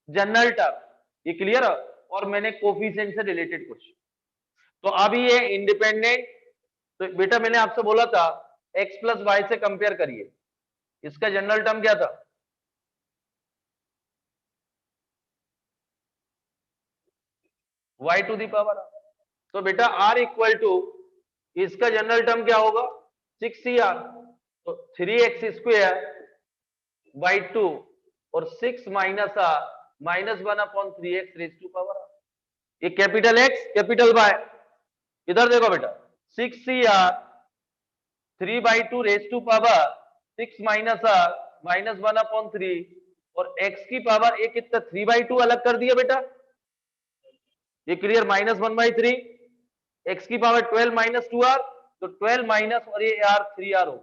general term, ये क्लियर है। और मैंने कोफिशिएंट से रिलेटेड क्वेश्चन। तो अभी ये इंडिपेंडेंट, तो बेटा मैंने आपसे बोला था x प्लस वाई से कंपेयर करिए, इसका जनरल टर्म क्या था, y टू दी पावर। तो बेटा r इक्वल टू, इसका जनरल टर्म क्या होगा 6cr, तो 3x स्क्वेयर बाई 2 और 6 minus r -1/3x raise to power r। ये कैपिटल X कैपिटल Y, इधर देखो बेटा 6cr 3/2 raise to power 6 minus r -1/3 और x की पावर एक कितना 3/2 अलग कर दिया बेटा, ये क्लियर, -1/3, x की पावर 12 माइनस 2r, तो 12 माइनस और ये r 3r हो,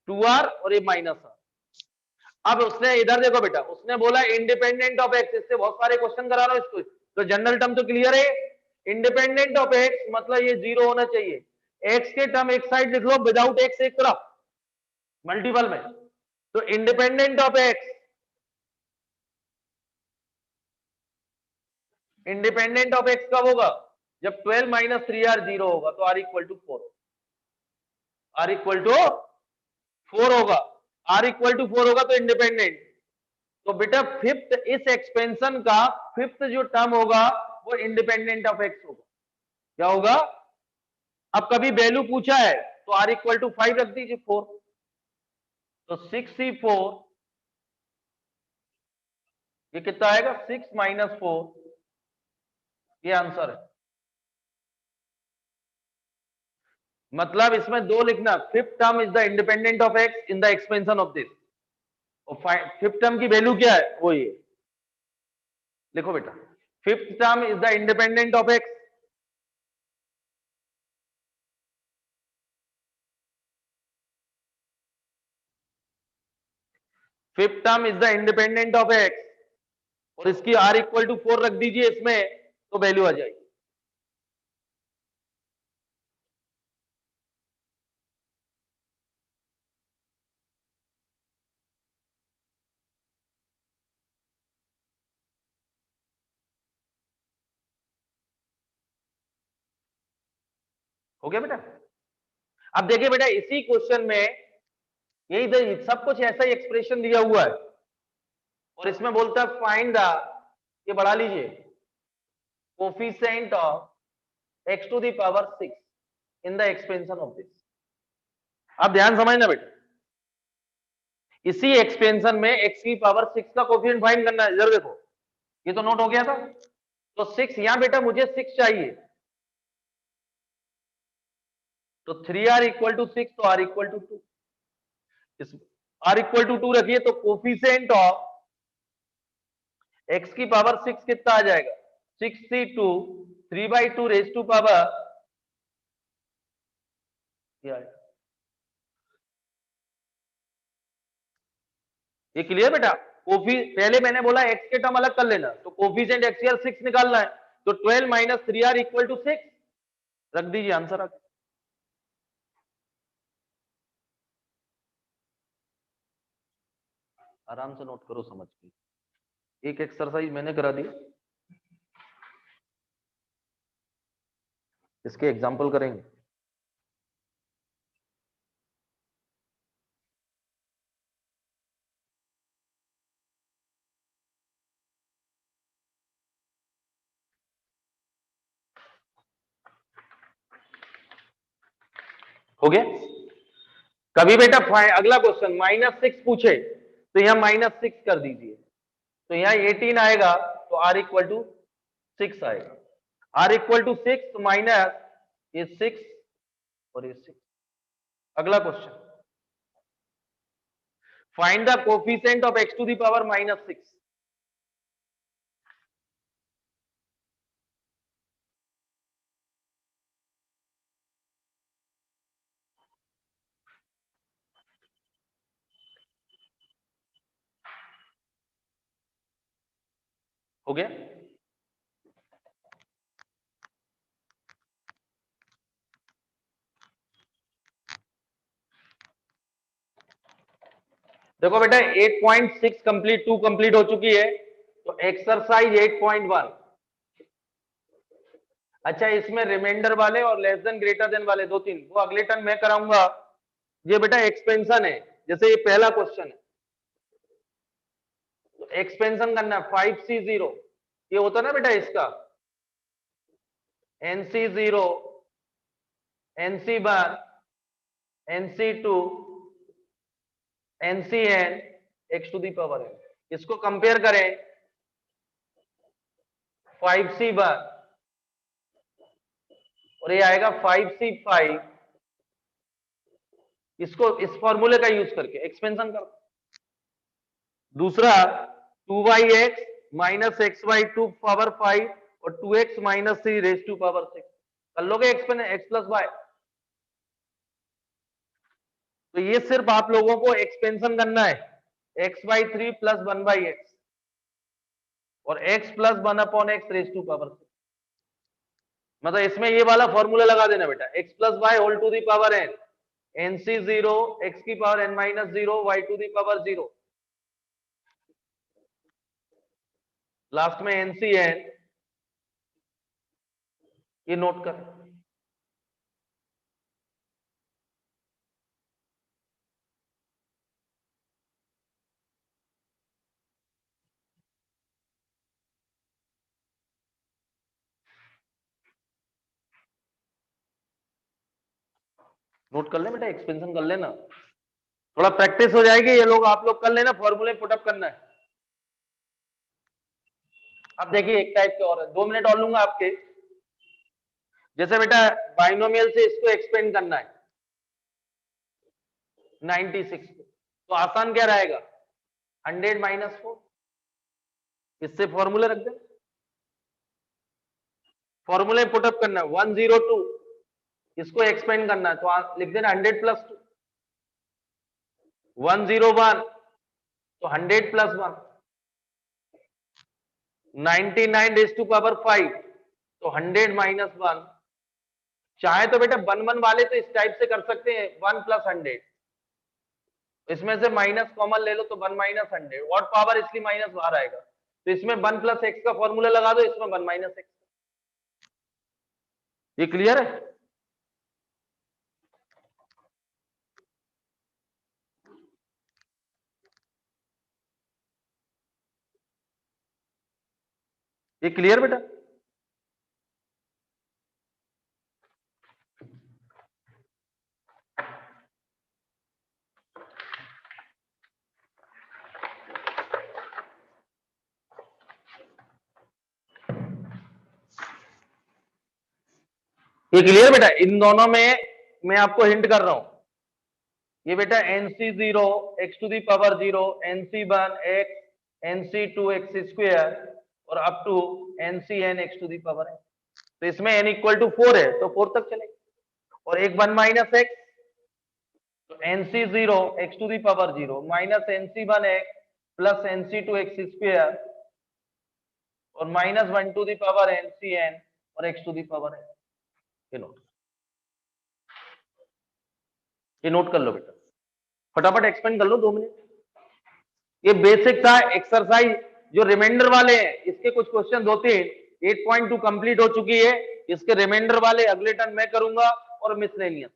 2r और ये माइनस r। अब उसने इधर देखो बेटा, उसने बोला इंडिपेंडेंट ऑफ एक्स, इससे बहुत सारे क्वेश्चन करा रहा हूं इसको, तो जनरल टर्म तो क्लियर है, इंडिपेंडेंट ऑफ एक्स मतलब ये जीरो होना चाहिए, एक्स के टर्म एक साइड लिख लो, विदाउट एक्स एक तरफ मल्टीपल में, तो independent of x, independent of x कब होगा, जब 12 माइनस 3r 0 होगा, तो r equal to 4, r equal to 4 होगा, r इक्वल टू 4 होगा तो इंडिपेंडेंट। तो बेटा फिफ्थ, इस एक्सपेंशन का फिफ्थ जो टर्म होगा वो इंडिपेंडेंट ऑफ एक्स होगा, क्या होगा। अब कभी वैल्यू पूछा है तो r इक्वल टू 5 रख दीजिए, 4, तो 6c4, ये कितना आएगा 6 माइनस 4, ये आंसर है। मतलब इसमें दो लिखना, fifth term is the independent of x in the expansion of this, और फिफ्थ टर्म की वैल्यू क्या है वो ये लिखो बेटा, fifth term is the independent of x, fifth term is the independent of x, और इसकी r इक्वल टू 4 रख दीजिए इसमें, तो वैल्यू आ जाएगी। हो गया बेटा। अब देखिए बेटा इसी क्वेश्चन में यही सब कुछ ऐसा ही एक्सप्रेशन दिया हुआ है, और इसमें बोलता है फाइंड द, ये बढ़ा लीजिए, coefficient of x to the power 6 in the expansion of this. अब ध्यान समझना बेटा, इसी एक्सपेंशन में x की पावर 6 का कोफिशिएंट फाइंड करना है, इधर देखो ये तो नोट हो गया था, तो 6 यहां बेटा मुझे 6 चाहिए, तो 3r इक्वल टू 6, तो r इक्वल टू 2, इस r इक्वल टू 2 रखिए, तो कोफिशिएंट ऑफ x की पावर 6 कितना आ जाएगा 6c2 3/2 रेज टू पावर, ये क्लियर बेटा। पहले मैंने बोला x के टर्म अलग कर लेना, तो कोफिशिएंट एक्सियल 6 निकालना है, तो 12 माइनस 3r इक्वल टू 6 रख दीजिए, आंसर आ गया। आराम से नोट करो समझ के, एक एक्सरसाइज मैंने करा दी, इसके एग्जाम्पल करेंगे। हो गया। कभी बेटा अगला क्वेश्चन -6 पूछे तो यहां -6 कर दीजिए, तो यहां 18 आएगा, तो r इक्वल टू 6 आएगा, r इक्वल टू 6 माइनस ये 6 और ये 6। अगला question, find the coefficient of x to the power -6। हो गया। देखो बेटा 8.6 कंप्लीट 2 कंप्लीट हो चुकी है, तो एक्सरसाइज 8.1। अच्छा, इसमें रिमाइंडर वाले और लेस देन ग्रेटर देन वाले दो तीन वो अगले टर्म मैं कराऊंगा। ये बेटा एक्सपेंशन है, जैसे ये पहला क्वेश्चन है, तो एक्सपेंशन करना है 5C0, ये होता ना बेटा इसका NC0 NC1 NC2 NCN x to the power n, इसको कंपेयर करें 5C1 और ये आएगा 5C5, इसको इस फॉर्मूले का यूज करके एक्सपेंशन कर। दूसरा 2x माइनस x/2 पावर 5 और 2x minus 3 raise to power 6 कर लोगे एक्सपेंशन x प्लस वाई। तो ये सिर्फ आप लोगों को एक्सपेंशन करना है x/3 प्लस 1/x और x plus 1/x raise to power 6। मतलब इसमें ये वाला फॉर्मूला लगा देना बेटा, x plus y whole to the power n, NC0 x की power n minus 0 y to the power 0, last में NCN, ये नोट कर। नोट कर ले बेटा, एक्सपेंशन कर लेना, थोड़ा प्रैक्टिस हो जाएगी, ये लोग आप लोग कर लेना, फॉर्मूले पुटअप करना है। अब देखिए एक टाइप के और है, 2 मिनट और लूंगा आपके। जैसे बेटा बाइनोमियल से इसको एक्सपेंड करना है 96 को, तो आसान क्या रहेगा 100 माइनस 4, इससे फॉर्मूले रख देना, फॉर्मूले पुटअप करना है 102, इसको एक्सपेंड करना है तो लिख देना 100 प्लस 2, 101 तो 100 प्लस 1, 99 रेज टू पावर 5 तो 100 माइनस 1। चाहे तो बेटा 1 1 वाले तो इस टाइप से कर सकते हैं 1 प्लस 100, इसमें से माइनस कॉमन ले लो तो 1 माइनस 100, व्हाट पावर इसलिए माइनस बाहर आएगा, तो इसमें 1 प्लस एक्स का फॉर्मूला लगा दो, इसमें 1 माइनस एक्स। ये क्लियर है? ये क्लियर बेटा? ये क्लियर बेटा? इन दोनों में मैं आपको हिंट कर रहा हूं, ये बेटा NC0 x to the power 0, NC1 x, NC2 x square और up to NCN x to the power है, तो इसमें n इक्वल टू 4 है तो 4 तक चलेगा, और एक 1 माइनस एक्स तो NC0 x to the power 0 minus NC1 x plus NC2 x square और minus 1 to the power NCN और x टू दी पावर है। ये नोट कर लो बेटा, फटाफट एक्सपेंड कर लो 2 मिनट। ये बेसिक था एक्सरसाइज, जो रिमाइंडर वाले हैं इसके कुछ क्वेश्चन होते हैं, 8.2 कंप्लीट हो चुकी है, इसके रिमाइंडर वाले अगले टर्म मैं करूंगा, और मिसलेनियस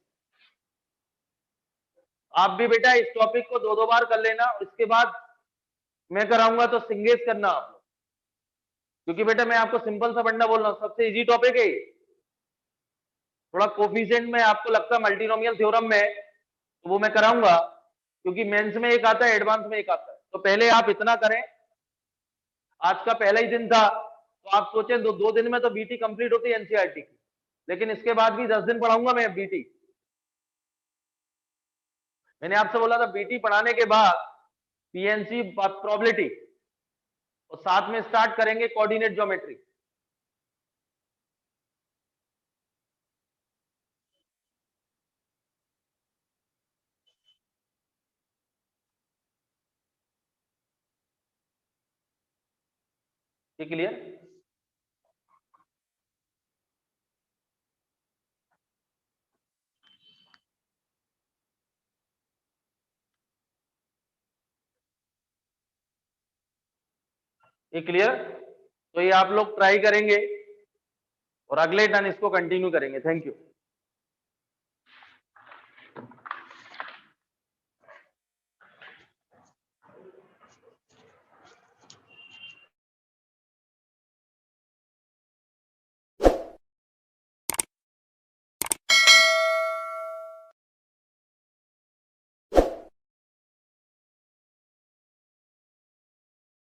आप भी बेटा इस टॉपिक को 2 बार कर लेना, इसके बाद मैं कराऊंगा तो सिंगेज करना आप लोग, क्योंकि बेटा मैं आपको सिंपल सा फंडा बोल रहा हूं, सबसे इजी टॉपिक है। थोड़ा कोफिशिएंट में आपको लगता है मल्टीनोमियल थ्योरम में, तो वो मैं कराऊंगा, क्योंकि मेंस में एक आता है, एडवांस में एक आता है, तो पहले आप इतना करें। आज का पहला ही दिन था, तो आप सोचें 2 दिन में तो बीटी कंप्लीट होती है एनसीईआरटी की, लेकिन इसके बाद भी 10 दिन पढ़ाऊंगा मैं बीटी। मैंने आपसे बोला था बीटी पढ़ाने के बाद पीएनसी प्रोबेबिलिटी, और साथ में स्टार्ट करेंगे कोऑर्डिनेट ज्योमेट्री। ये क्लियर? ये क्लियर? तो ये आप लोग ट्राई करेंगे और अगले टर्न इसको कंटिन्यू करेंगे। Thank you.